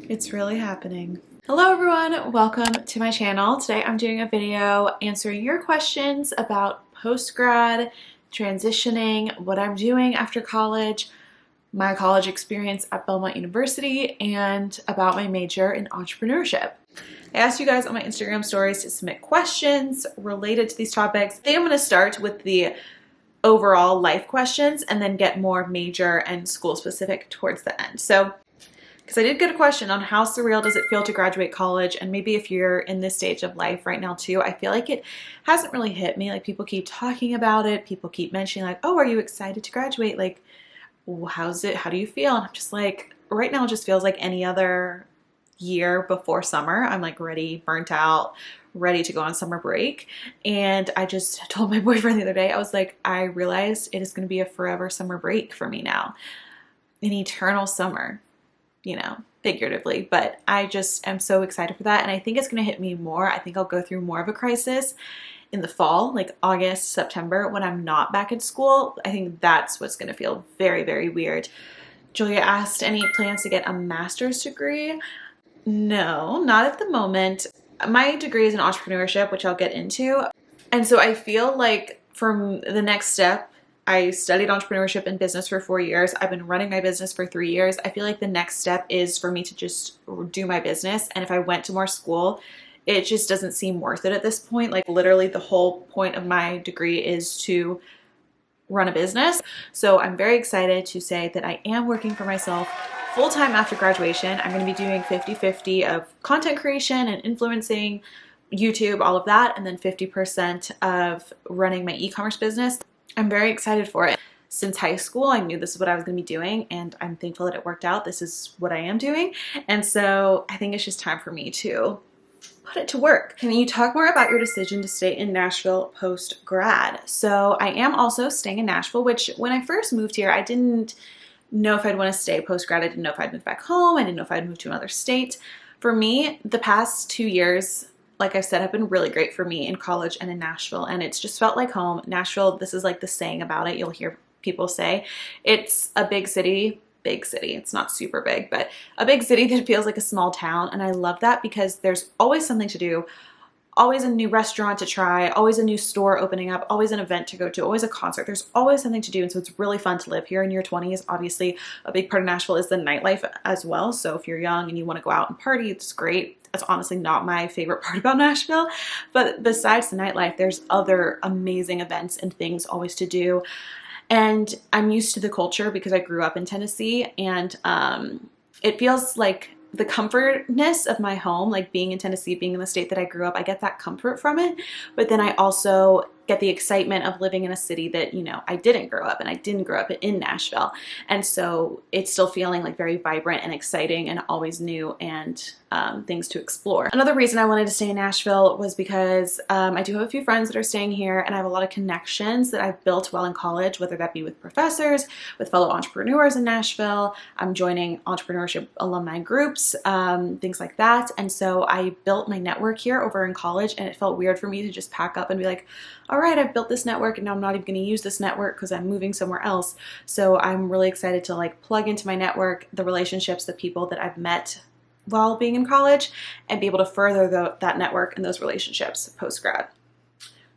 It's really happening. Hello everyone, welcome to my channel. Today I'm doing a video answering your questions about post-grad, transitioning, what I'm doing after college, my college experience at Belmont University, and about my major in entrepreneurship. I asked you guys on my Instagram stories to submit questions related to these topics. Today I'm going to start with the overall life questions and then get more major and school specific towards the end. So, because I did get a question on how surreal does it feel to graduate college, and maybe if you're in this stage of life right now too, I feel like it hasn't really hit me. Like, people keep talking about it, people keep mentioning like, oh, are you excited to graduate? Like, how's it? How do you feel? And I'm just like, right now it just feels like any other year before summer. I'm like ready, burnt out, ready to go on summer break. And I just told my boyfriend the other day, I was like, I realized it is going to be a forever summer break for me now, an eternal summer, you know, figuratively. But I just am so excited for that. And I think it's going to hit me more. I think I'll go through more of a crisis in the fall, like August, September, when I'm not back in school. I think that's what's going to feel very, very weird. Julia asked, any plans to get a master's degree? No, not at the moment. My degree is in entrepreneurship, which I'll get into. And so I feel like for the next step, I studied entrepreneurship and business for 4 years. I've been running my business for 3 years. I feel like the next step is for me to just do my business. And if I went to more school, it just doesn't seem worth it at this point. Like, literally the whole point of my degree is to run a business. So I'm very excited to say that I am working for myself full-time after graduation. I'm going to be doing 50-50 of content creation and influencing, YouTube, all of that, and then 50% of running my e-commerce business. I'm very excited for it. Since high school, I knew this is what I was going to be doing, and I'm thankful that it worked out. This is what I am doing. And so I think it's just time for me to put it to work. Can you talk more about your decision to stay in Nashville post-grad? So I am also staying in Nashville, which when I first moved here, I didn't know if I'd want to stay post-grad. I didn't know if I'd move back home. I didn't know if I'd move to another state. For me, the past 2 years, like I said, have been really great for me in college and in Nashville, and it's just felt like home. Nashville, this is like the saying about it, you'll hear people say, it's a big city. Big city. It's not super big, but a big city that feels like a small town. And I love that because there's always something to do, always a new restaurant to try, always a new store opening up, always an event to go to, always a concert. There's always something to do. And so it's really fun to live here in your 20s. Obviously, a big part of Nashville is the nightlife as well. So if you're young and you want to go out and party, it's great. That's honestly not my favorite part about Nashville. But besides the nightlife, there's other amazing events and things always to do. And I'm used to the culture because I grew up in Tennessee, and it feels like the comfortness of my home, like being in Tennessee, being in the state that I grew up, I get that comfort from it. But then I also get the excitement of living in a city that, you know, I didn't grow up in. I didn't grow up in Nashville. And so it's still feeling like very vibrant and exciting and always new and things to explore. Another reason I wanted to stay in Nashville was because I do have a few friends that are staying here, and I have a lot of connections that I've built while in college, whether that be with professors, with fellow entrepreneurs in Nashville. I'm joining entrepreneurship alumni groups, things like that. And so I built my network here over in college, and it felt weird for me to just pack up and be like, all right, I've built this network and now I'm not even going to use this network because I'm moving somewhere else. So I'm really excited to like plug into my network, the relationships, the people that I've met while being in college, and be able to further that network and those relationships post-grad.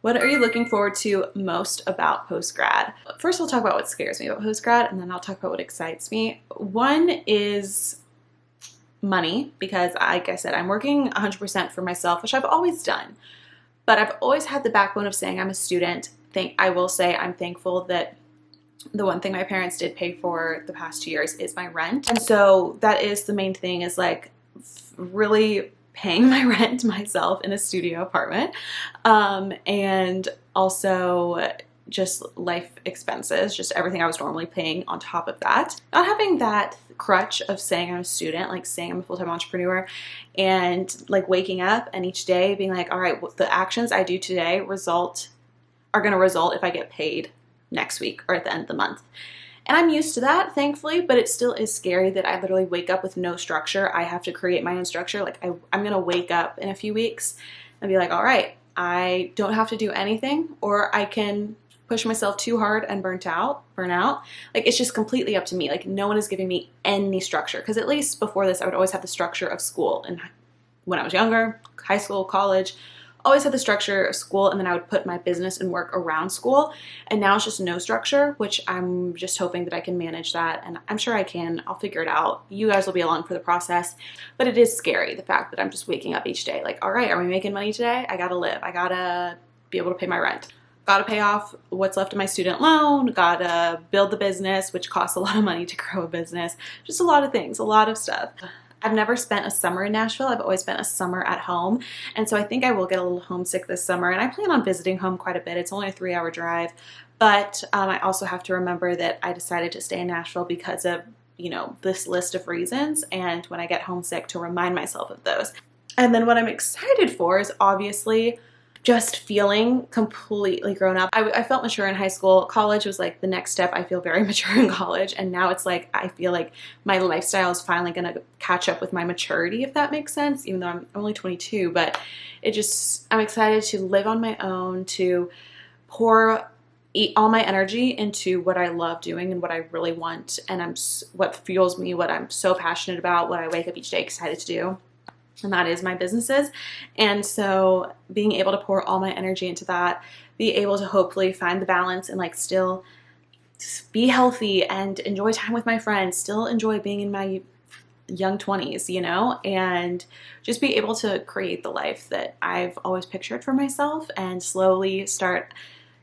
What are you looking forward to most about post-grad? First, we'll talk about what scares me about post-grad, and then I'll talk about what excites me. One is money, because like I said, I'm working 100% for myself, which I've always done. But I've always had the backbone of saying I'm a student. I will say I'm thankful that the one thing my parents did pay for the past 2 years is my rent. And so that is the main thing, is like really paying my rent myself in a studio apartment. And also just life expenses, just everything I was normally paying on top of that. Not having that crutch of saying I'm a student, like saying I'm a full-time entrepreneur, and like waking up and each day being like, all right, the actions I do today are going to result if I get paid next week or at the end of the month. And I'm used to that, thankfully, but it still is scary that I literally wake up with no structure. I have to create my own structure. Like I'm going to wake up in a few weeks and be like, all right, I don't have to do anything, or I can push myself too hard and burn out. Like, it's just completely up to me. Like, no one is giving me any structure, because at least before this I would always have the structure of school, and when I was younger, high school, college, always had the structure of school, and then I would put my business and work around school. And now it's just no structure, which I'm just hoping that I can manage that, and I'm sure I can. I'll figure it out. You guys will be along for the process, but it is scary, the fact that I'm just waking up each day like, all right, are we making money today? I gotta live. I gotta be able to pay my rent. Gotta pay off what's left of my student loan, gotta build the business, which costs a lot of money to grow a business. Just a lot of things, a lot of stuff. I've never spent a summer in Nashville. I've always spent a summer at home. And so I think I will get a little homesick this summer. And I plan on visiting home quite a bit. It's only a 3-hour drive. But I also have to remember that I decided to stay in Nashville because of, you know, this list of reasons. And when I get homesick, to remind myself of those. And then what I'm excited for is obviously just feeling completely grown up. I felt mature in high school. College was like the next step. I feel very mature in college. And now it's like, I feel like my lifestyle is finally going to catch up with my maturity, if that makes sense, even though I'm only 22. But I'm excited to live on my own, to pour all my energy into what I love doing and what I really want. And what fuels me, what I'm so passionate about, what I wake up each day excited to do. And that is my businesses. And so being able to pour all my energy into that, be able to hopefully find the balance and like still be healthy and enjoy time with my friends, still enjoy being in my young 20s, you know, and just be able to create the life that I've always pictured for myself, and slowly start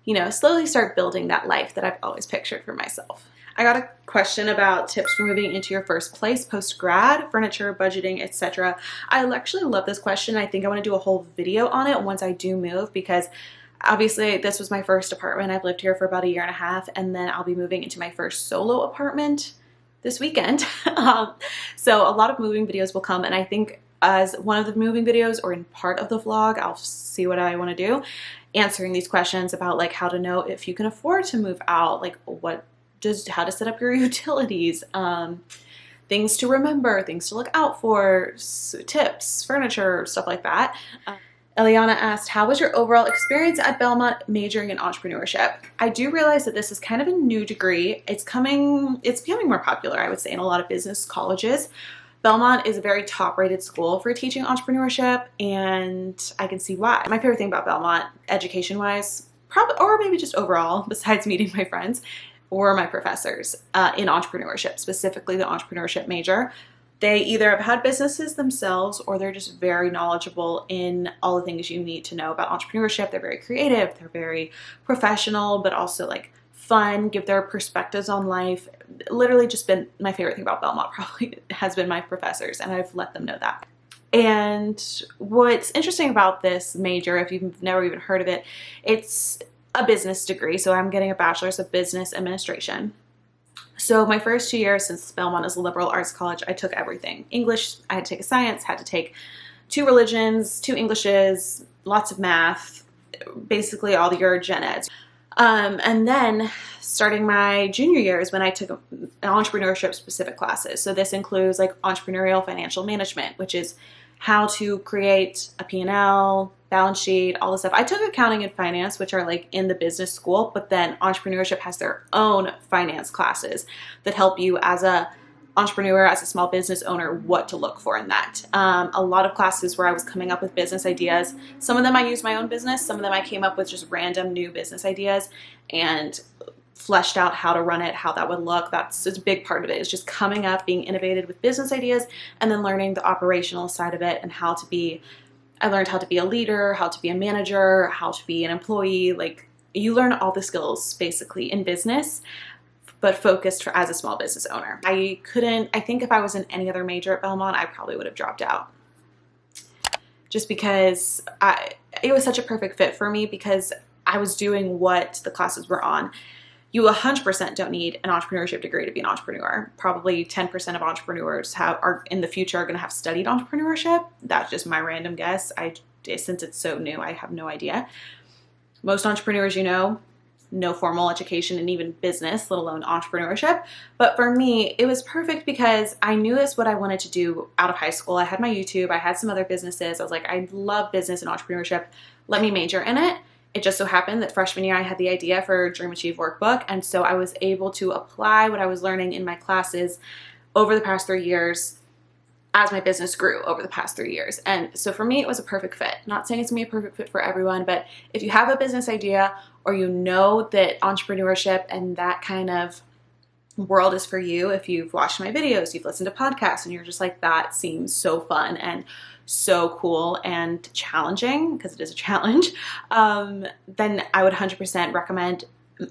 building that life that I've always pictured for myself. I got a question about tips for moving into your first place post-grad, furniture, budgeting, etc. I actually love this question. I think I want to do a whole video on it once I do move, because obviously this was my first apartment. I've lived here for about 1.5 years, and then I'll be moving into my first solo apartment this weekend. So a lot of moving videos will come, and I think as one of the moving videos or in part of the vlog, I'll see what I want to do, answering these questions about like how to know if you can afford to move out, like how to set up your utilities, things to remember, things to look out for, tips, furniture, stuff like that. Eliana asked, how was your overall experience at Belmont majoring in entrepreneurship? I do realize that this is kind of a new degree. It's becoming more popular, I would say, in a lot of business colleges. Belmont is a very top-rated school for teaching entrepreneurship, and I can see why. My favorite thing about Belmont, education-wise, or maybe just overall, besides meeting my friends, or my professors in entrepreneurship, specifically the entrepreneurship major. They either have had businesses themselves, or they're just very knowledgeable in all the things you need to know about entrepreneurship. They're very creative, they're very professional, but also like fun, give their perspectives on life. Literally just been my favorite thing about Belmont probably has been my professors, and I've let them know that. And what's interesting about this major, if you've never even heard of it, it's a business degree. So I'm getting a bachelor's of business administration. So my first 2 years, since Belmont is a liberal arts college, I took everything. English, I had to take a science, had to take 2 religions, 2 Englishes, lots of math, basically all your gen eds. And then starting my junior year is when I took entrepreneurship specific classes. So this includes like entrepreneurial financial management, which is how to create a P&L, balance sheet, all this stuff. I took accounting and finance, which are like in the business school, but then entrepreneurship has their own finance classes that help you as a entrepreneur, as a small business owner, what to look for in that. A lot of classes where I was coming up with business ideas. Some of them I used my own business. Some of them I came up with just random new business ideas and fleshed out how to run it, how that would look. It's a big part of it. It's just coming up, being innovative with business ideas, and then learning the operational side of it and I learned how to be a leader, how to be a manager, how to be an employee. Like, you learn all the skills basically in business, but focused as a small business owner. I think if I was in any other major at Belmont, I probably would have dropped out. Just because it was such a perfect fit for me, because I was doing what the classes were on. You 100% don't need an entrepreneurship degree to be an entrepreneur. Probably 10% of entrepreneurs are in the future are going to have studied entrepreneurship. That's just my random guess. Since it's so new, I have no idea. Most entrepreneurs, no formal education in even business, let alone entrepreneurship. But for me, it was perfect because I knew it's what I wanted to do out of high school. I had my YouTube, I had some other businesses. I was like, I love business and entrepreneurship. Let me major in it. It just so happened that freshman year I had the idea for Dream Achieve workbook, and so I was able to apply what I was learning in my classes over the past 3 years as my business grew over the past 3 years. And so for me, it was a perfect fit. Not saying it's gonna be a perfect fit for everyone, but if you have a business idea or you know that entrepreneurship and that kind of world is for you, if you've watched my videos, you've listened to podcasts, and you're just like, that seems so fun and so cool and challenging, because it is a challenge, then I would 100% recommend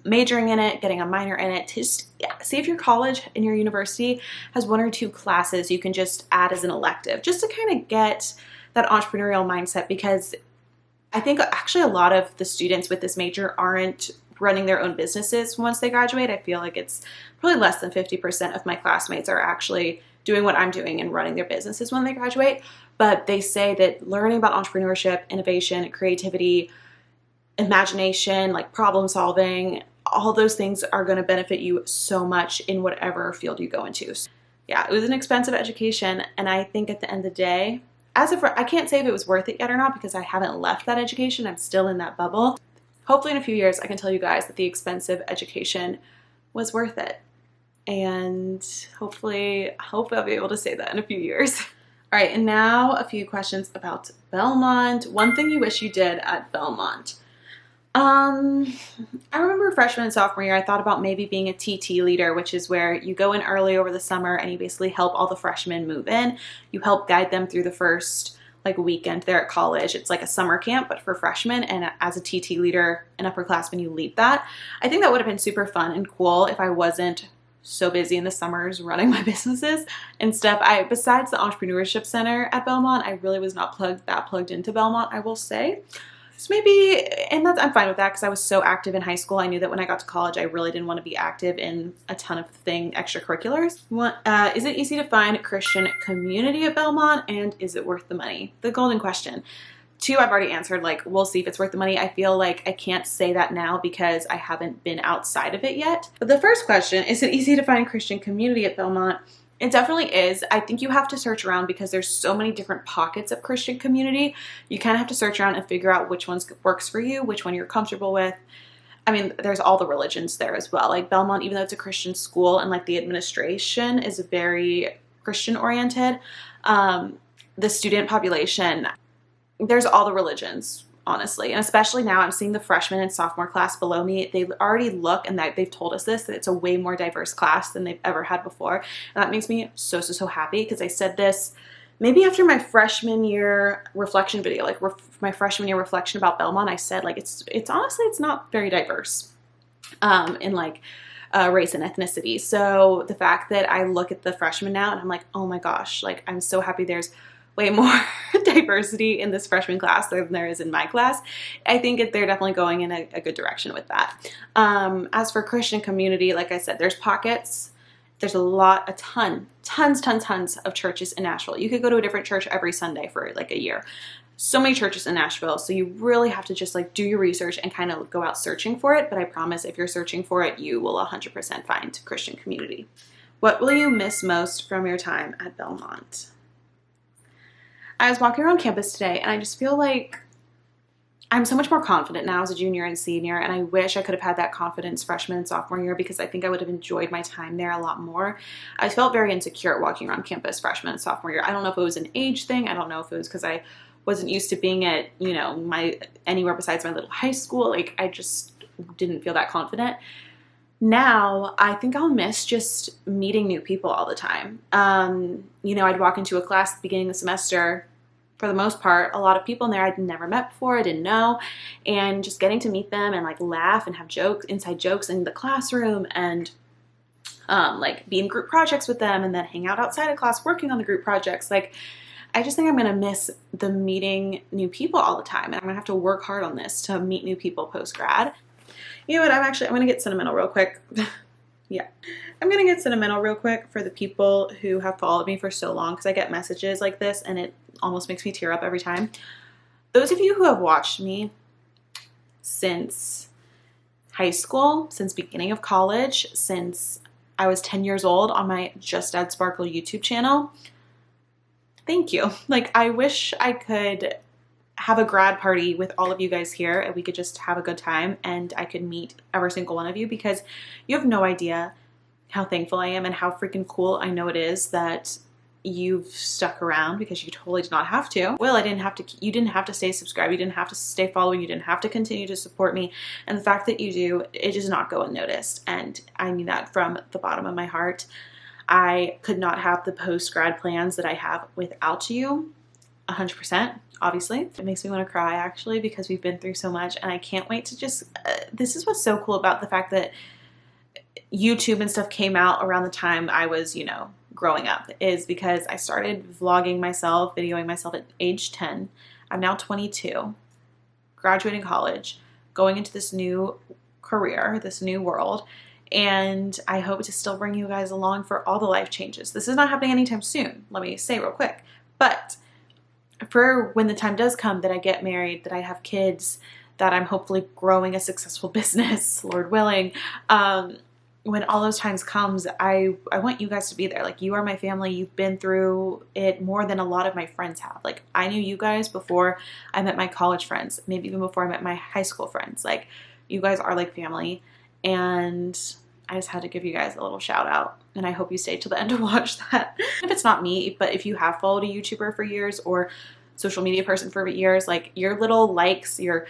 majoring in it, getting a minor in it. Just see if your college and your university has 1 or 2 classes you can just add as an elective, just to kind of get that entrepreneurial mindset, because I think actually a lot of the students with this major aren't running their own businesses once they graduate. I feel like it's probably less than 50% of my classmates are actually doing what I'm doing and running their businesses when they graduate. But they say that learning about entrepreneurship, innovation, creativity, imagination, like problem solving, all those things are going to benefit you so much in whatever field you go into. So, yeah, it was an expensive education, and I think at the end of the day, I can't say if it was worth it yet or not, because I haven't left that education. I'm still in that bubble. Hopefully in a few years I can tell you guys that the expensive education was worth it. And hopefully I'll be able to say that in a few years. All right, and now a few questions about Belmont. One thing you wish you did at Belmont. I remember freshman and sophomore year, I thought about maybe being a TT leader, which is where you go in early over the summer and you basically help all the freshmen move in. You help guide them through the first weekend there at college. It's like a summer camp, but for freshmen, and as a TT leader, an upperclassman, you lead that. I think that would have been super fun and cool if I wasn't so busy in the summers running my businesses and stuff. Besides the Entrepreneurship Center at Belmont, I really was not plugged into Belmont, I will say. So maybe, and I'm fine with that, because I was so active in high school. I knew that when I got to college, I really didn't want to be active in a ton of extracurriculars. Is it easy to find Christian community at Belmont, and is it worth the money? The golden question. 2, I've already answered, we'll see if it's worth the money. I feel like I can't say that now because I haven't been outside of it yet. But the first question, is it easy to find Christian community at Belmont? It definitely is. I think you have to search around because there's so many different pockets of Christian community. You kind of have to search around and figure out which ones works for you, which one you're comfortable with. I mean, there's all the religions there as well. Like Belmont, even though it's a Christian school and the administration is very Christian oriented, the student population, there's all the religions, honestly. And especially now, I'm seeing the freshman and sophomore class below me. They already look, and they've told us this, that it's a way more diverse class than they've ever had before. And that makes me so, so, so happy, because I said this maybe after my freshman year reflection video, my freshman year reflection about Belmont. I said, it's honestly, it's not very diverse in race and ethnicity. So the fact that I look at the freshmen now and I'm like, oh my gosh, I'm so happy there's way more diversity in this freshman class than there is in my class. I think they're definitely going in a good direction with that. As for Christian community, like I said, there's pockets. There's tons of churches in Nashville. You could go to a different church every Sunday for a year. So many churches in Nashville. So you really have to just do your research and kind of go out searching for it. But I promise if you're searching for it, you will 100% find Christian community. What will you miss most from your time at Belmont? I was walking around campus today and I just feel like I'm so much more confident now as a junior and senior, and I wish I could have had that confidence freshman and sophomore year, because I think I would have enjoyed my time there a lot more. I felt very insecure walking around campus freshman and sophomore year. I don't know if it was an age thing. I don't know if it was because I wasn't used to being at, anywhere besides my little high school. I just didn't feel that confident. Now, I think I'll miss just meeting new people all the time. I'd walk into a class at the beginning of the semester, for the most part, a lot of people in there I'd never met before, I didn't know, and just getting to meet them and laugh and have inside jokes in the classroom, and be in group projects with them, and then hang out outside of class working on the group projects. I just think I'm gonna miss the meeting new people all the time, and I'm gonna have to work hard on this to meet new people post-grad. You know what, I'm gonna get sentimental real quick. Yeah, I'm gonna get sentimental real quick for the people who have followed me for so long, because I get messages like this and it almost makes me tear up every time. Those of you who have watched me since high school, since beginning of college, since I was 10 years old on my Just Add Sparkle YouTube channel, thank you. I wish I could have a grad party with all of you guys here and we could just have a good time and I could meet every single one of you, because you have no idea how thankful I am and how freaking cool I know it is that you've stuck around, because you totally did not have to. Well, you didn't have to stay subscribed, you didn't have to stay following, you didn't have to continue to support me, and the fact that you do, it does not go unnoticed, and I mean that from the bottom of my heart. I could not have the post-grad plans that I have without you, 100%. Obviously, it makes me want to cry actually, because we've been through so much, and I can't wait to just, this is what's so cool about the fact that YouTube and stuff came out around the time I was, you know, growing up, is because I started vlogging myself, videoing myself at age 10. I'm now 22, graduating college, going into this new career, this new world, and I hope to still bring you guys along for all the life changes. This is not happening anytime soon, let me say real quick, but for when the time does come that I get married, that I have kids, that I'm hopefully growing a successful business, Lord willing, when all those times comes, I want you guys to be there. Like, you are my family. You've been through it more than a lot of my friends have. Like, I knew you guys before I met my college friends, maybe even before I met my high school friends. Like, you guys are like family, and I just had to give you guys a little shout out, and I hope you stay till the end to watch that. If it's not me, but if you have followed a YouTuber for years or social media person for years, like, your little likes, your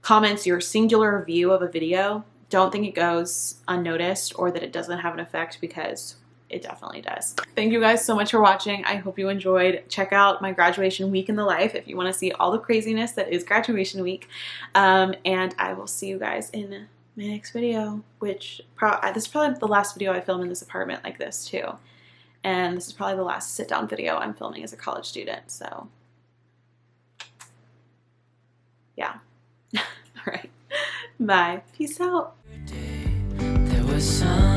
comments, your singular view of a video, don't think it goes unnoticed or that it doesn't have an effect, because it definitely does. Thank you guys so much for watching. I hope you enjoyed. Check out my graduation week in the life if you want to see all the craziness that is graduation week. And I will see you guys in my next video, which this is probably the last video I film in this apartment like this too. And this is probably the last sit-down video I'm filming as a college student. So yeah. All right. Bye. Peace out. There was some